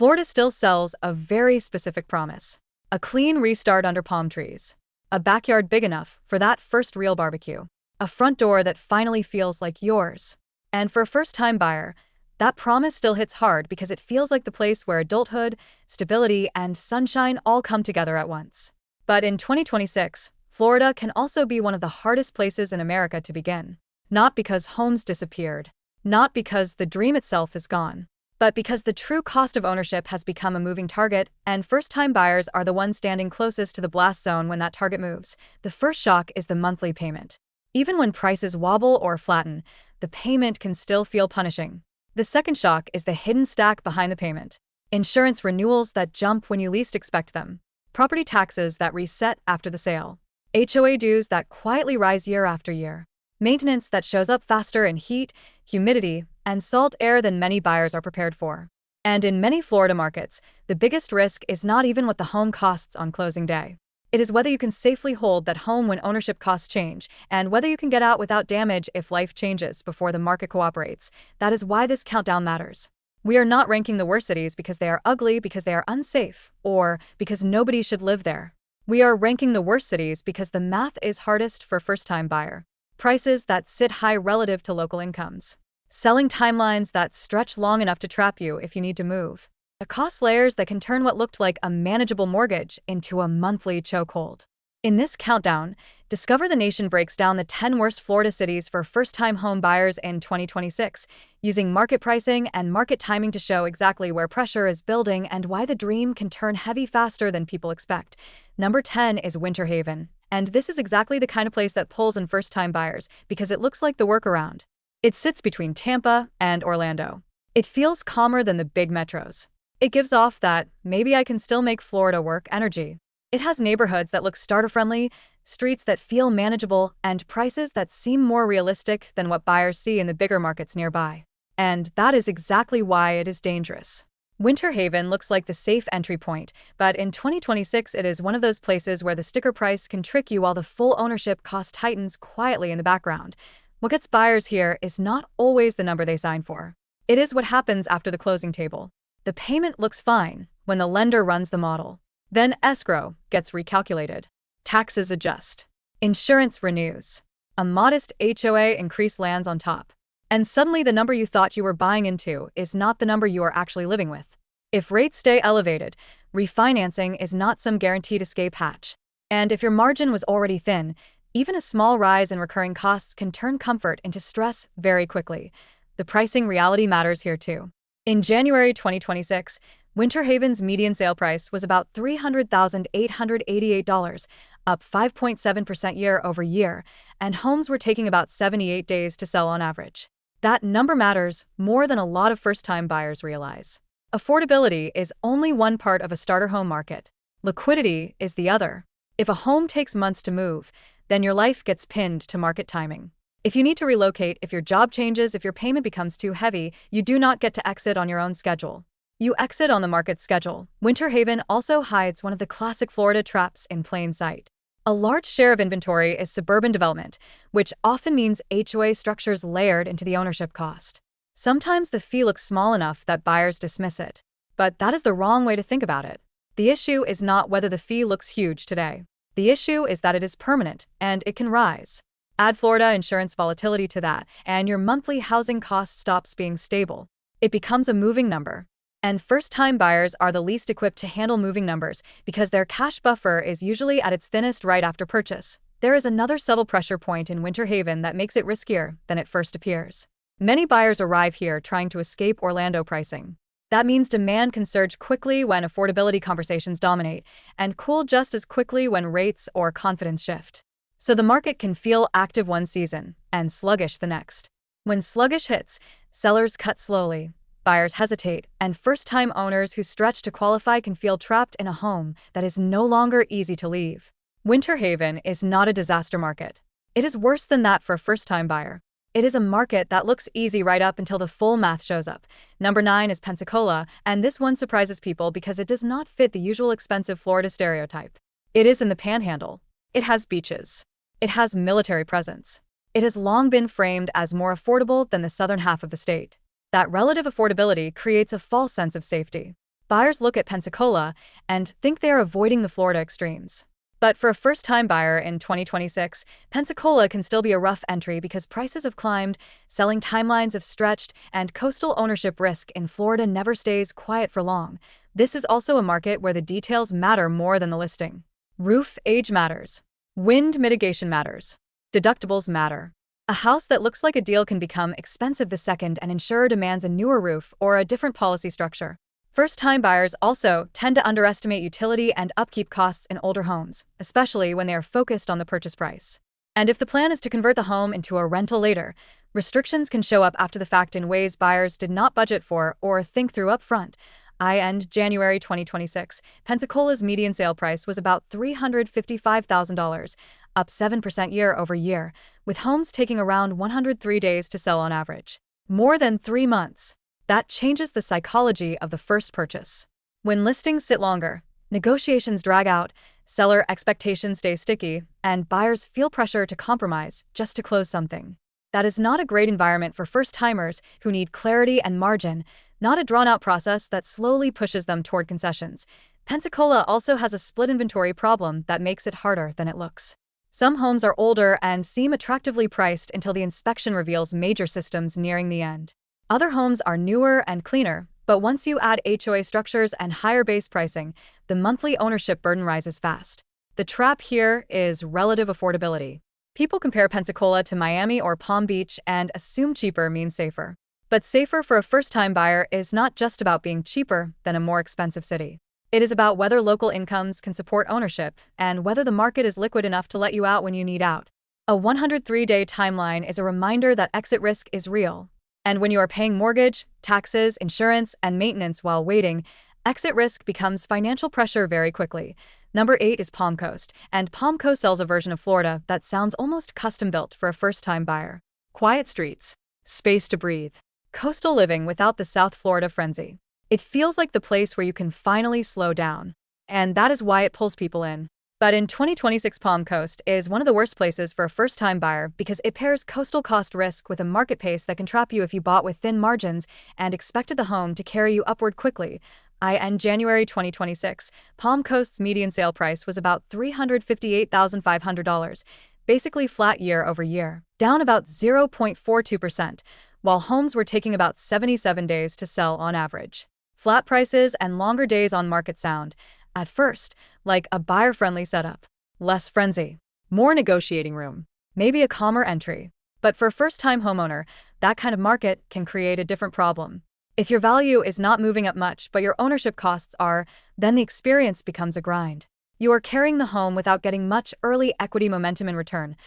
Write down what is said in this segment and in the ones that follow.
Florida still sells a very specific promise. A clean restart under palm trees. A backyard big enough for that first real barbecue. A front door that finally feels like yours. And for a first-time buyer, that promise still hits hard because it feels like the place where adulthood, stability, and sunshine all come together at once. But in 2026, Florida can also be one of the hardest places in America to begin. Not because homes disappeared, not because the dream itself is gone, but because the true cost of ownership has become a moving target, and first-time buyers are the ones standing closest to the blast zone when that target moves. The first shock is the monthly payment. Even when prices wobble or flatten, the payment can still feel punishing. The second shock is the hidden stack behind the payment. Insurance renewals that jump when you least expect them. Property taxes that reset after the sale. HOA dues that quietly rise year after year. Maintenance that shows up faster in heat, humidity, and salt air than many buyers are prepared for. And in many Florida markets, the biggest risk is not even what the home costs on closing day. It is whether you can safely hold that home when ownership costs change, and whether you can get out without damage if life changes before the market cooperates. That is why this countdown matters. We are not ranking the worst cities because they are ugly, because they are unsafe, or because nobody should live there. We are ranking the worst cities because the math is hardest for first-time buyer. Prices that sit high relative to local incomes. Selling timelines that stretch long enough to trap you if you need to move. The cost layers that can turn what looked like a manageable mortgage into a monthly chokehold. In this countdown, Discover the Nation breaks down the 10 worst Florida cities for first-time home buyers in 2026, using market pricing and market timing to show exactly where pressure is building and why the dream can turn heavy faster than people expect. Number 10 is Winter Haven, and this is exactly the kind of place that pulls in first-time buyers because it looks like the workaround. It sits between Tampa and Orlando. It feels calmer than the big metros. It gives off that maybe I can still make Florida work energy. It has neighborhoods that look starter-friendly, streets that feel manageable, and prices that seem more realistic than what buyers see in the bigger markets nearby. And that is exactly why it is dangerous. Winter Haven looks like the safe entry point, but in 2026 it is one of those places where the sticker price can trick you while the full ownership cost tightens quietly in the background. What gets buyers here is not always the number they sign for. It is what happens after the closing table. The payment looks fine when the lender runs the model. Then escrow gets recalculated. Taxes adjust. Insurance renews. A modest HOA increase lands on top. And suddenly the number you thought you were buying into is not the number you are actually living with. If rates stay elevated, refinancing is not some guaranteed escape hatch. And if your margin was already thin, even a small rise in recurring costs can turn comfort into stress very quickly. The pricing reality matters here too. In January 2026, Winter Haven's median sale price was about $300,888, up 5.7% year over year, and homes were taking about 78 days to sell on average. That number matters more than a lot of first-time buyers realize. Affordability is only one part of a starter home market. Liquidity is the other. If a home takes months to move, then your life gets pinned to market timing. If you need to relocate, if your job changes, if your payment becomes too heavy, you do not get to exit on your own schedule. You exit on the market's schedule. Winter Haven also hides one of the classic Florida traps in plain sight. A large share of inventory is suburban development, which often means HOA structures layered into the ownership cost. Sometimes the fee looks small enough that buyers dismiss it, but that is the wrong way to think about it. The issue is not whether the fee looks huge today. The issue is that it is permanent and it can rise. Add Florida insurance volatility to that, and your monthly housing cost stops being stable. It becomes a moving number. And first-time buyers are the least equipped to handle moving numbers because their cash buffer is usually at its thinnest right after purchase. There is another subtle pressure point in Winter Haven that makes it riskier than it first appears. Many buyers arrive here trying to escape Orlando pricing. That means demand can surge quickly when affordability conversations dominate, and cool just as quickly when rates or confidence shift. So the market can feel active one season and sluggish the next. When sluggish hits, sellers cut slowly, buyers hesitate, and first-time owners who stretch to qualify can feel trapped in a home that is no longer easy to leave. Winter Haven is not a disaster market. It is worse than that for a first-time buyer. It is a market that looks easy right up until the full math shows up. Number 9 is Pensacola, and this one surprises people because it does not fit the usual expensive Florida stereotype. It is in the Panhandle. It has beaches. It has military presence. It has long been framed as more affordable than the southern half of the state. That relative affordability creates a false sense of safety. buyers look at Pensacola and think they are avoiding the Florida extremes. But for a first-time buyer in 2026, Pensacola can still be a rough entry because prices have climbed, selling timelines have stretched, and coastal ownership risk in Florida never stays quiet for long. This is also a market where the details matter more than the listing. Roof age matters. Wind mitigation matters. Deductibles matter. A house that looks like a deal can become expensive the second an insurer demands a newer roof or a different policy structure. First-time buyers also tend to underestimate utility and upkeep costs in older homes, especially when they are focused on the purchase price. And if the plan is to convert the home into a rental later, restrictions can show up after the fact in ways buyers did not budget for or think through up front. In January 2026, Pensacola's median sale price was about $355,000, up 7% year over year, with homes taking around 103 days to sell on average. More than 3 months. That changes the psychology of the first purchase. When listings sit longer, negotiations drag out, seller expectations stay sticky, and buyers feel pressure to compromise just to close something. That is not a great environment for first-timers who need clarity and margin, not a drawn-out process that slowly pushes them toward concessions. Pensacola also has a split inventory problem that makes it harder than it looks. Some homes are older and seem attractively priced until the inspection reveals major systems nearing the end. Other homes are newer and cleaner, but once you add HOA structures and higher base pricing, the monthly ownership burden rises fast. The trap here is relative affordability. People compare Pensacola to Miami or Palm Beach and assume cheaper means safer. But safer for a first-time buyer is not just about being cheaper than a more expensive city. It is about whether local incomes can support ownership and whether the market is liquid enough to let you out when you need out. A 103-day timeline is a reminder that exit risk is real. And when you are paying mortgage, taxes, insurance, and maintenance while waiting, exit risk becomes financial pressure very quickly. Number 8 is Palm Coast, and Palm Coast sells a version of Florida that sounds almost custom-built for a first-time buyer. Quiet streets, space to breathe, coastal living without the South Florida frenzy. It feels like the place where you can finally slow down. And that is why it pulls people in. But in 2026, Palm Coast is one of the worst places for a first-time buyer because it pairs coastal cost risk with a market pace that can trap you if you bought with thin margins and expected the home to carry you upward quickly. In January 2026, Palm Coast's median sale price was about $358,500, basically flat year over year, down about 0.42%, while homes were taking about 77 days to sell on average. Flat prices and longer days on market sound, at first, like a buyer-friendly setup. Less frenzy, more negotiating room, maybe a calmer entry. But for a first-time homeowner, that kind of market can create a different problem. If your value is not moving up much but your ownership costs are, then the experience becomes a grind. You are carrying the home without getting much early equity momentum in return.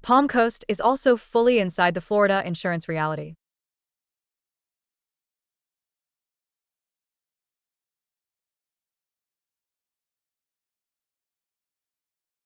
Palm Coast is also fully inside the Florida insurance reality.